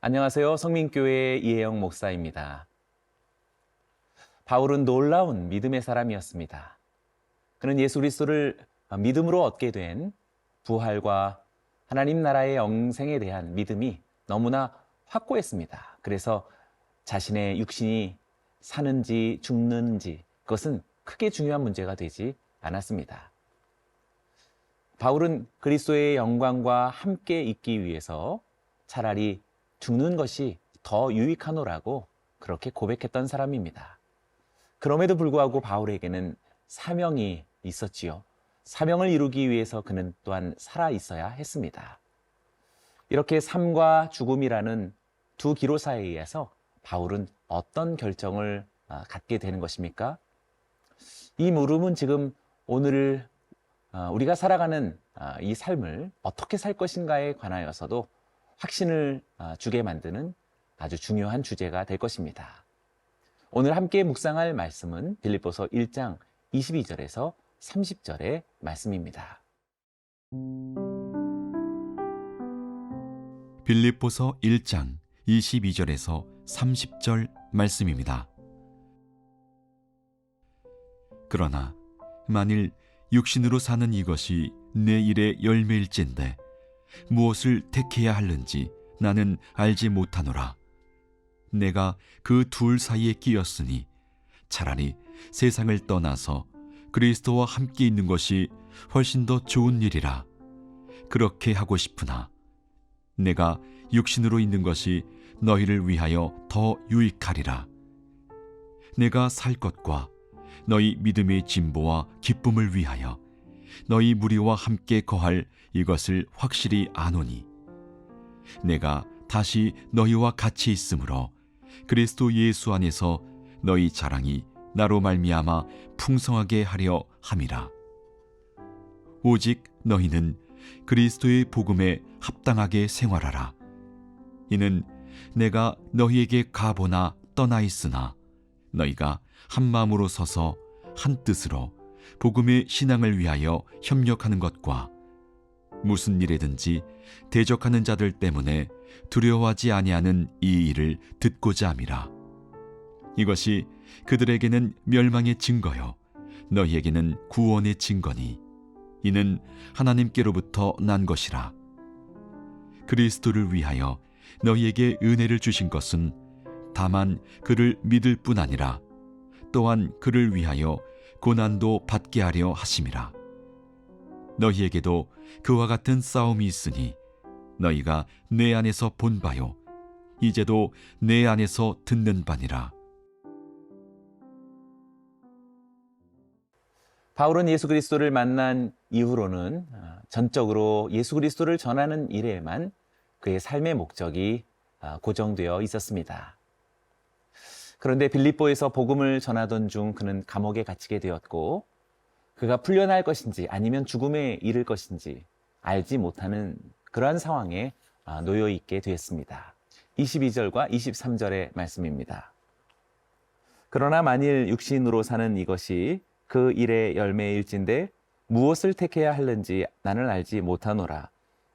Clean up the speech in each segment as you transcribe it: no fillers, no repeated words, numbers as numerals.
안녕하세요. 성민교회 이혜영 목사입니다. 바울은 놀라운 믿음의 사람이었습니다. 그는 예수 그리스도를 믿음으로 얻게 된 부활과 하나님 나라의 영생에 대한 믿음이 너무나 확고했습니다. 그래서 자신의 육신이 사는지 죽는지 그것은 크게 중요한 문제가 되지 않았습니다. 바울은 그리스도의 영광과 함께 있기 위해서 차라리 죽는 것이 더 유익하노라고 그렇게 고백했던 사람입니다. 그럼에도 불구하고 바울에게는 사명이 있었지요. 사명을 이루기 위해서 그는 또한 살아 있어야 했습니다. 이렇게 삶과 죽음이라는 두 기로 사이에서 바울은 어떤 결정을 갖게 되는 것입니까? 이 물음은 지금 오늘 우리가 살아가는 이 삶을 어떻게 살 것인가에 관하여서도 확신을 주게 만드는 아주 중요한 주제가 될 것입니다. 오늘 함께 묵상할 말씀은 빌립보서 1장 22절에서 30절의 말씀입니다. 빌립보서 1장 22절에서 30절 말씀입니다. 그러나 만일 육신으로 사는 이것이 내 일의 열매일진데 무엇을 택해야 할는지 나는 알지 못하노라. 내가 그 둘 사이에 끼었으니 차라리 세상을 떠나서 그리스도와 함께 있는 것이 훨씬 더 좋은 일이라. 그렇게 하고 싶으나 내가 육신으로 있는 것이 너희를 위하여 더 유익하리라. 내가 살 것과 너희 믿음의 진보와 기쁨을 위하여 너희 무리와 함께 거할 이것을 확실히 아노니 내가 다시 너희와 같이 있으므로 그리스도 예수 안에서 너희 자랑이 나로 말미암아 풍성하게 하려 함이라. 오직 너희는 그리스도의 복음에 합당하게 생활하라. 이는 내가 너희에게 가보나 떠나 있으나 너희가 한 마음으로 서서 한 뜻으로 복음의 신앙을 위하여 협력하는 것과 무슨 일에든지 대적하는 자들 때문에 두려워하지 아니하는 이 일을 듣고자 함이라. 이것이 그들에게는 멸망의 증거요 너희에게는 구원의 증거니 이는 하나님께로부터 난 것이라. 그리스도를 위하여 너희에게 은혜를 주신 것은 다만 그를 믿을 뿐 아니라 또한 그를 위하여 고난도 받게 하려 하심이라. 너희에게도 그와 같은 싸움이 있으니 너희가 내 안에서 본 바요 이제도 내 안에서 듣는 바니라. 바울은 예수 그리스도를 만난 이후로는 전적으로 예수 그리스도를 전하는 일에만 그의 삶의 목적이 고정되어 있었습니다. 그런데 빌립보에서 복음을 전하던 중 그는 감옥에 갇히게 되었고 그가 풀려날 것인지 아니면 죽음에 이를 것인지 알지 못하는 그러한 상황에 놓여 있게 되었습니다. 22절과 23절의 말씀입니다. 그러나 만일 육신으로 사는 이것이 그 일의 열매일진데 무엇을 택해야 할는지 나는 알지 못하노라.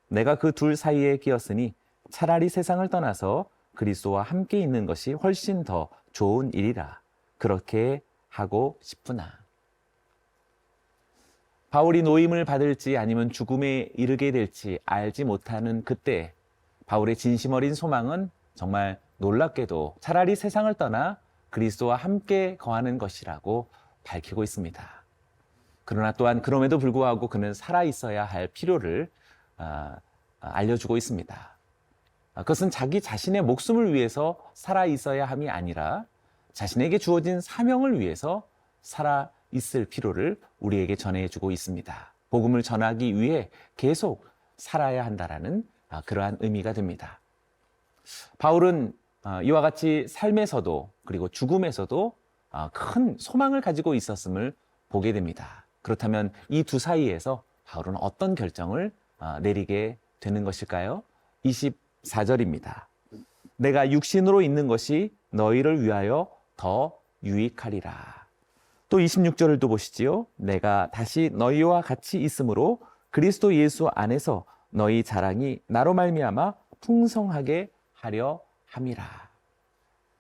내가 그 둘 사이에 끼었으니 차라리 세상을 떠나서 그리스도와 함께 있는 것이 훨씬 더 좋은 일이라. 그렇게 하고 싶으나. 바울이 노임을 받을지 아니면 죽음에 이르게 될지 알지 못하는 그때 바울의 진심 어린 소망은 정말 놀랍게도 차라리 세상을 떠나 그리스도와 함께 거하는 것이라고 밝히고 있습니다. 그러나 또한 그럼에도 불구하고 그는 살아 있어야 할 필요를 알려주고 있습니다. 그것은 자기 자신의 목숨을 위해서 살아 있어야 함이 아니라 자신에게 주어진 사명을 위해서 살아 있을 필요를 우리에게 전해주고 있습니다. 복음을 전하기 위해 계속 살아야 한다라는 그러한 의미가 됩니다. 바울은 이와 같이 삶에서도 그리고 죽음에서도 큰 소망을 가지고 있었음을 보게 됩니다. 그렇다면 이 두 사이에서 바울은 어떤 결정을 내리게 되는 것일까요? 24절입니다. 내가 육신으로 있는 것이 너희를 위하여 더 유익하리라. 또 26절을 또 보시지요. 내가 다시 너희와 같이 있으므로 그리스도 예수 안에서 너희 자랑이 나로 말미암아 풍성하게 하려 함이라.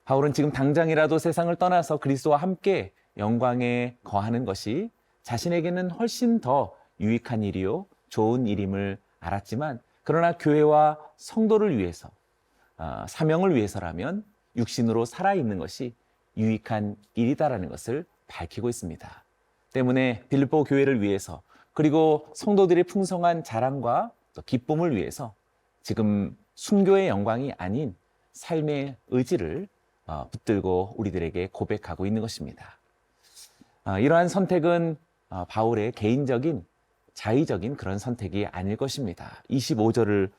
바울은 지금 당장이라도 세상을 떠나서 그리스도와 함께 영광에 거하는 것이 자신에게는 훨씬 더 유익한 일이요 좋은 일임을 알았지만, 그러나 교회와 성도를 위해서, 사명을 위해서라면 육신으로 살아있는 것이 유익한 일이다라는 것을 밝히고 있습니다. 때문에 빌립보 교회를 위해서, 그리고 성도들의 풍성한 자랑과 또 기쁨을 위해서 지금 순교의 영광이 아닌 삶의 의지를 붙들고 우리들에게 고백하고 있는 것입니다. 이러한 선택은 바울의 개인적인 자의적인 그런 선택이 아닐 것입니다. 25절을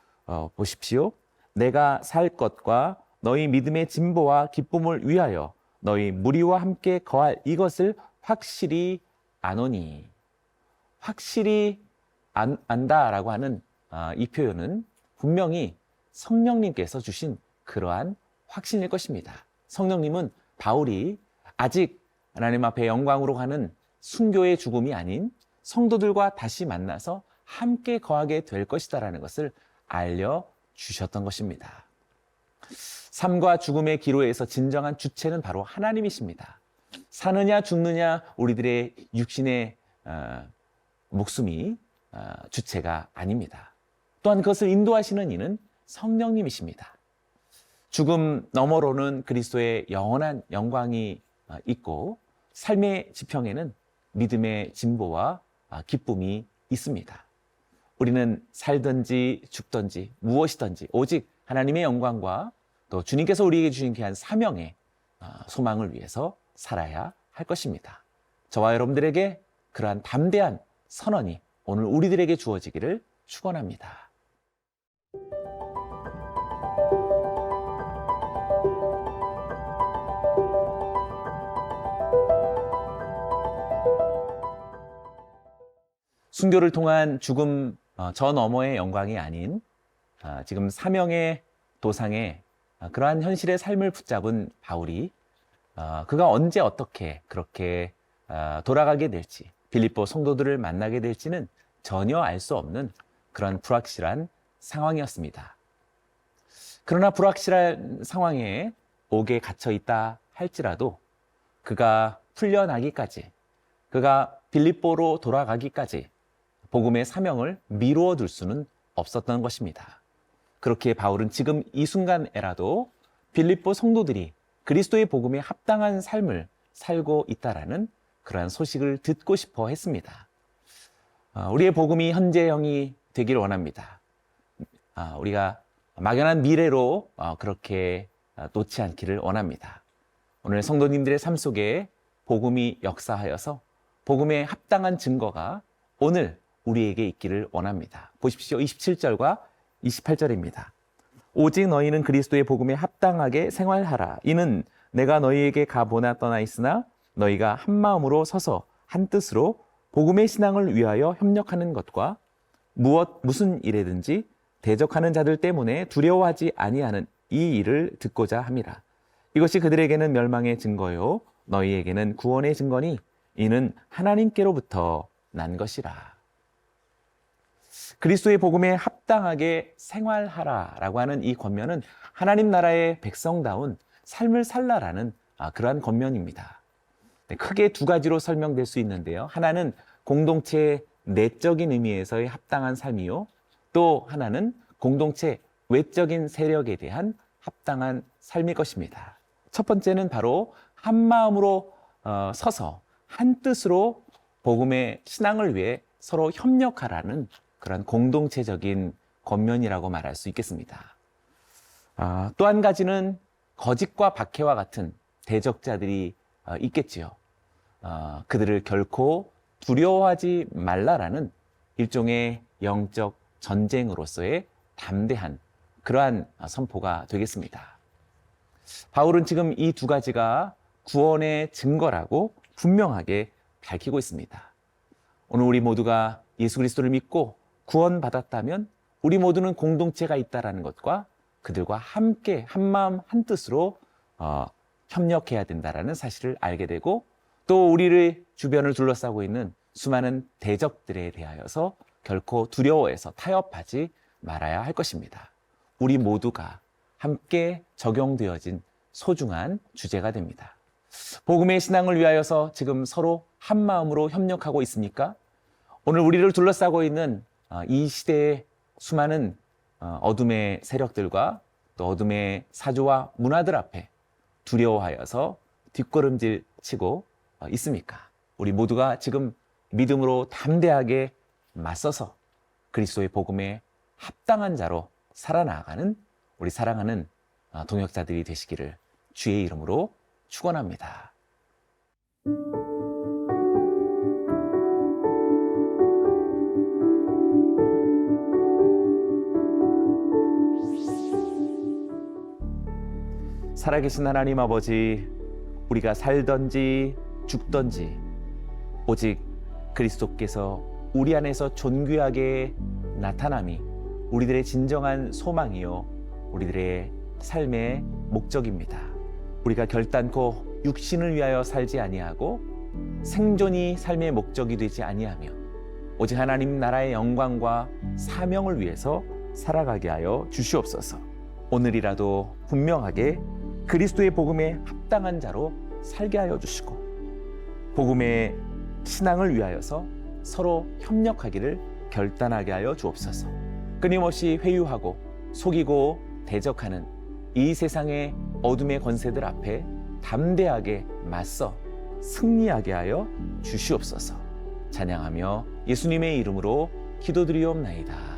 보십시오. 내가 살 것과 너희 믿음의 진보와 기쁨을 위하여 너희 무리와 함께 거할 이것을 확실히 아노니. 확실히 안다라고 하는 이 표현은 분명히 성령님께서 주신 그러한 확신일 것입니다. 성령님은 바울이 아직 하나님 앞에 영광으로 가는 순교의 죽음이 아닌 성도들과 다시 만나서 함께 거하게 될 것이다라는 것을 알려주셨던 것입니다. 삶과 죽음의 기로에서 진정한 주체는 바로 하나님이십니다. 사느냐 죽느냐 우리들의 육신의 목숨이 주체가 아닙니다. 또한 그것을 인도하시는 이는 성령님이십니다. 죽음 너머로는 그리스도의 영원한 영광이 있고, 삶의 지평에는 믿음의 진보와 기쁨이 있습니다. 우리는 살든지 죽든지 무엇이든지 오직 하나님의 영광과 또 주님께서 우리에게 주신 귀한 사명의 소망을 위해서 살아야 할 것입니다. 저와 여러분들에게 그러한 담대한 선언이 오늘 우리들에게 주어지기를 축원합니다. 순교를 통한 죽음 저 너머의 영광이 아닌 지금 사명의 도상에 그러한 현실의 삶을 붙잡은 바울이 그가 언제 어떻게 그렇게 돌아가게 될지, 빌립보 성도들을 만나게 될지는 전혀 알 수 없는 그런 불확실한 상황이었습니다. 그러나 불확실한 상황에 옥에 갇혀 있다 할지라도 그가 풀려나기까지, 그가 빌립보로 돌아가기까지 복음의 사명을 미루어 둘 수는 없었던 것입니다. 그렇게 바울은 지금 이 순간에라도 빌립보 성도들이 그리스도의 복음에 합당한 삶을 살고 있다라는 그러한 소식을 듣고 싶어 했습니다. 우리의 복음이 현재형이 되길 원합니다. 우리가 막연한 미래로 그렇게 놓지 않기를 원합니다. 오늘 성도님들의 삶 속에 복음이 역사하여서 복음에 합당한 증거가 오늘 우리에게 있기를 원합니다. 보십시오. 27절과 28절입니다. 오직 너희는 그리스도의 복음에 합당하게 생활하라. 이는 내가 너희에게 가보나 떠나 있으나 너희가 한 마음으로 서서 한 뜻으로 복음의 신앙을 위하여 협력하는 것과 무슨 일에든지 대적하는 자들 때문에 두려워하지 아니하는 이 일을 듣고자 함이라. 이것이 그들에게는 멸망의 증거요 너희에게는 구원의 증거니 이는 하나님께로부터 난 것이라. 그리스도의 복음에 합당하게 생활하라라고 하는 이 권면은 하나님 나라의 백성다운 삶을 살라라는 그러한 권면입니다. 크게 두 가지로 설명될 수 있는데요. 하나는 공동체의 내적인 의미에서의 합당한 삶이요, 또 하나는 공동체 외적인 세력에 대한 합당한 삶일 것입니다. 첫 번째는 바로 한 마음으로 서서 한 뜻으로 복음의 신앙을 위해 서로 협력하라는 그런 공동체적인 권면이라고 말할 수 있겠습니다. 또 한 가지는 거짓과 박해와 같은 대적자들이 있겠지요. 그들을 결코 두려워하지 말라라는 일종의 영적 전쟁으로서의 담대한 그러한 선포가 되겠습니다. 바울은 지금 이 두 가지가 구원의 증거라고 분명하게 밝히고 있습니다. 오늘 우리 모두가 예수 그리스도를 믿고 구원받았다면 우리 모두는 공동체가 있다는 것과 그들과 함께 한 마음 한 뜻으로 협력해야 된다는 사실을 알게 되고, 또 우리를 주변을 둘러싸고 있는 수많은 대적들에 대하여서 결코 두려워해서 타협하지 말아야 할 것입니다. 우리 모두가 함께 적용되어진 소중한 주제가 됩니다. 복음의 신앙을 위하여서 지금 서로 한 마음으로 협력하고 있습니까? 오늘 우리를 둘러싸고 있는 이 시대의 수많은 어둠의 세력들과 또 어둠의 사조와 문화들 앞에 두려워하여서 뒷걸음질 치고 있습니까? 우리 모두가 지금 믿음으로 담대하게 맞서서 그리스도의 복음에 합당한 자로 살아나가는 우리 사랑하는 동역자들이 되시기를 주의 이름으로 축원합니다. 살아계신 하나님 아버지, 우리가 살든지 죽든지 오직 그리스도께서 우리 안에서 존귀하게 나타남이 우리들의 진정한 소망이요 우리들의 삶의 목적입니다. 우리가 결단코 육신을 위하여 살지 아니하고 생존이 삶의 목적이 되지 아니하며 오직 하나님 나라의 영광과 사명을 위해서 살아가게 하여 주시옵소서. 오늘이라도 분명하게 그리스도의 복음에 합당한 자로 살게 하여 주시고 복음의 신앙을 위하여서 서로 협력하기를 결단하게 하여 주옵소서. 끊임없이 회유하고 속이고 대적하는 이 세상의 어둠의 권세들 앞에 담대하게 맞서 승리하게 하여 주시옵소서. 찬양하며 예수님의 이름으로 기도드리옵나이다.